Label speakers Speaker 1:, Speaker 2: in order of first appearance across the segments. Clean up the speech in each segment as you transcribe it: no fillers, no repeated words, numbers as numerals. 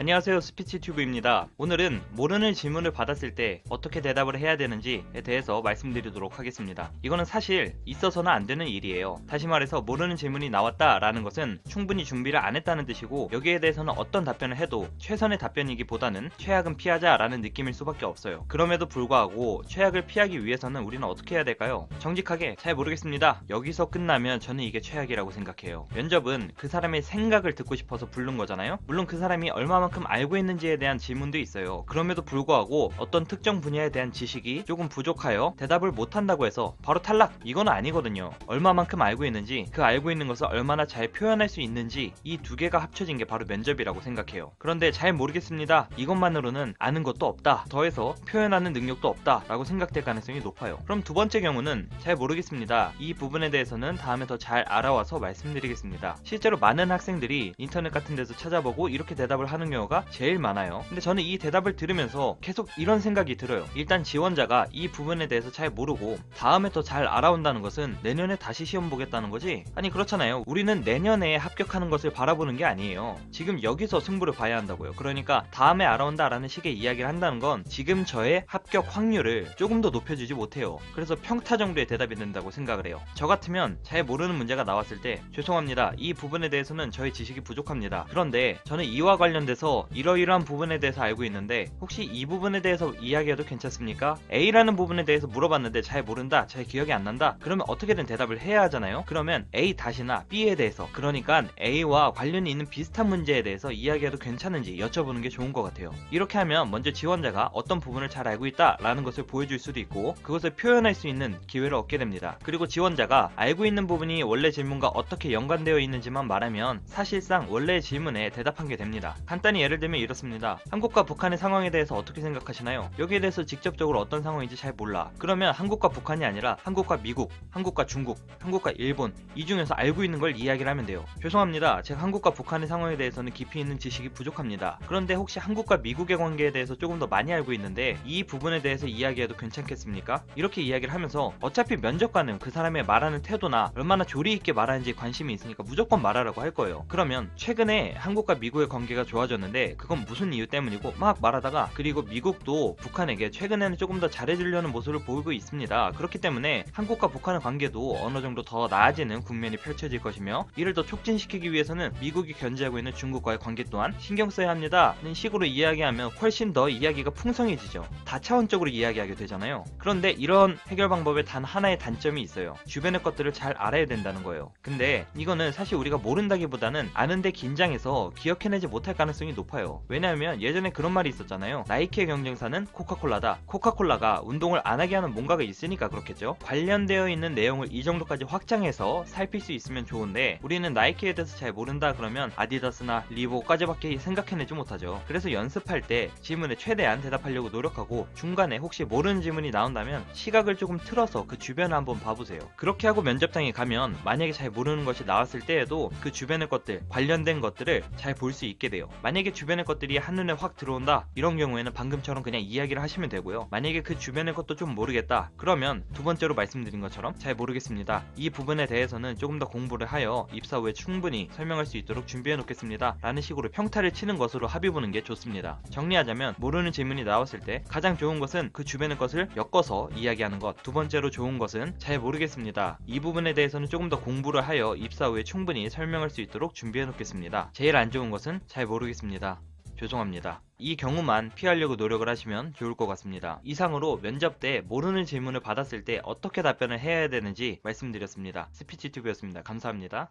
Speaker 1: 안녕하세요, 스피치튜브입니다. 오늘은 모르는 질문을 받았을 때 어떻게 대답을 해야 되는지에 대해서 말씀드리도록 하겠습니다. 이거는 사실 있어서는 안 되는 일이에요. 다시 말해서 모르는 질문이 나왔다라는 것은 충분히 준비를 안 했다는 뜻이고, 여기에 대해서는 어떤 답변을 해도 최선의 답변이기보다는 최악은 피하자라는 느낌일 수밖에 없어요. 그럼에도 불구하고 최악을 피하기 위해서는 우리는 어떻게 해야 될까요? 정직하게 잘 모르겠습니다. 여기서 끝나면 저는 이게 최악이라고 생각해요. 면접은 그 사람의 생각을 듣고 싶어서 부른 거잖아요. 물론 그 사람이 얼마만큼 알고 있는지에 대한 질문도 있어요. 그럼에도 불구하고 어떤 특정 분야에 대한 지식이 조금 부족하여 대답을 못한다고 해서 바로 탈락, 이건 아니거든요. 얼마만큼 알고 있는지, 그 알고 있는 것을 얼마나 잘 표현할 수 있는지, 이 두 개가 합쳐진 게 바로 면접이라고 생각해요. 그런데 잘 모르겠습니다, 이것만으로는 아는 것도 없다, 더해서 표현하는 능력도 없다 라고 생각될 가능성이 높아요. 그럼 두 번째 경우는 잘 모르겠습니다, 이 부분에 대해서는 다음에 더 잘 알아와서 말씀드리겠습니다. 실제로 많은 학생들이 인터넷 같은 데서 찾아보고 이렇게 대답을 하는 경우가 제일 많아요. 근데 저는 이 대답을 들으면서 계속 이런 생각이 들어요. 일단 지원자가 이 부분에 대해서 잘 모르고 다음에 더 잘 알아온다는 것은 내년에 다시 시험 보겠다는 거지? 아니, 그렇잖아요. 우리는 내년에 합격하는 것을 바라보는 게 아니에요. 지금 여기서 승부를 봐야 한다고요. 그러니까 다음에 알아온다 라는 식의 이야기를 한다는 건 지금 저의 합격 확률을 조금 더 높여주지 못해요. 그래서 평타 정도의 대답이 된다고 생각을 해요. 저 같으면 잘 모르는 문제가 나왔을 때 죄송합니다, 이 부분에 대해서는 저의 지식이 부족합니다. 그런데 저는 이와 관련돼서 이러이러한 부분에 대해서 알고 있는데 혹시 이 부분에 대해서 이야기해도 괜찮습니까? A라는 부분에 대해서 물어봤는데 잘 모른다, 잘 기억이 안 난다, 그러면 어떻게든 대답을 해야 하잖아요. 그러면 A 다시나 B에 대해서, 그러니까 A와 관련이 있는 비슷한 문제에 대해서 이야기해도 괜찮은지 여쭤보는 게 좋은 것 같아요. 이렇게 하면 먼저 지원자가 어떤 부분을 잘 알고 있다 라는 것을 보여줄 수도 있고, 그것을 표현할 수 있는 기회를 얻게 됩니다. 그리고 지원자가 알고 있는 부분이 원래 질문과 어떻게 연관되어 있는지만 말하면 사실상 원래의 질문에 대답한 게 됩니다. 간단히 예를 들면 이렇습니다. 한국과 북한의 상황에 대해서 어떻게 생각하시나요? 여기에 대해서 직접적으로 어떤 상황인지 잘 몰라. 그러면 한국과 북한이 아니라 한국과 미국, 한국과 중국, 한국과 일본, 이 중에서 알고 있는 걸 이야기를 하면 돼요. 죄송합니다, 제가 한국과 북한의 상황에 대해서는 깊이 있는 지식이 부족합니다. 그런데 혹시 한국과 미국의 관계에 대해서 조금 더 많이 알고 있는데 이 부분에 대해서 이야기해도 괜찮겠습니까? 이렇게 이야기를 하면서 어차피 면접관은 그 사람의 말하는 태도나 얼마나 조리 있게 말하는지 관심이 있으니까 무조건 말하라고 할 거예요. 그러면 최근에 한국과 미국의 관계가 좋아졌는데 그건 무슨 이유 때문이고 막 말하다가, 그리고 미국도 북한에게 최근에는 조금 더 잘해주려는 모습을 보이고 있습니다. 그렇기 때문에 한국과 북한의 관계도 어느 정도 더 나아지는 국면이 펼쳐질 것이며, 이를 더 촉진시키기 위해서는 미국이 견제하고 있는 중국과의 관계 또한 신경 써야 합니다는 식으로 이야기하면 훨씬 더 이야기가 풍성해지죠. 다차원적으로 이야기하게 되잖아요. 그런데 이런 해결 방법에 단 하나의 단점이 있어요. 주변의 것들을 잘 알아야 된다는 거예요. 근데 이거는 사실 우리가 모른다기보다는 아는데 긴장해서 기억해내지 못할 가능성이 높아요. 왜냐하면 예전에 그런 말이 있었잖아요. 나이키의 경쟁사는 코카콜라다. 코카콜라가 운동을 안 하게 하는 뭔가가 있으니까 그렇겠죠. 관련되어 있는 내용을 이 정도까지 확장해서 살필 수 있으면 좋은데, 우리는 나이키에 대해서 잘 모른다 그러면 아디다스나 리보까지밖에 생각해내지 못하죠. 그래서 연습할 때 질문에 최대한 대답하려고 노력하고, 중간에 혹시 모르는 질문이 나온다면 시각을 조금 틀어서 그 주변을 한번 봐보세요. 그렇게 하고 면접장에 가면 만약에 잘 모르는 것이 나왔을 때에도 그 주변의 것들, 관련된 것들을 잘 볼 수 있게 돼요. 만약에 주변의 것들이 한눈에 확 들어온다, 이런 경우에는 방금처럼 그냥 이야기를 하시면 되고요. 만약에 그 주변의 것도 좀 모르겠다, 그러면 두 번째로 말씀드린 것처럼 잘 모르겠습니다, 이 부분에 대해서는 조금 더 공부를 하여 입사 후에 충분히 설명할 수 있도록 준비해 놓겠습니다 라는 식으로 평타를 치는 것으로 합의 보는 게 좋습니다. 정리하자면 모르는 질문이 나왔을 때 가장 좋은 것은 그 주변의 것을 엮어서 이야기하는 것, 두 번째로 좋은 것은 잘 모르겠습니다, 이 부분에 대해서는 조금 더 공부를 하여 입사 후에 충분히 설명할 수 있도록 준비해 놓겠습니다. 제일 안 좋은 것은 잘 모르겠습니다, 죄송합니다. 이 경우만 피하려고 노력을 하시면 좋을 것 같습니다. 이상으로 면접 때 모르는 질문을 받았을 때 어떻게 답변을 해야 되는지 말씀드렸습니다. 스피치튜브였습니다. 감사합니다.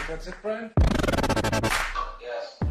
Speaker 2: That's it, Brian? Yes.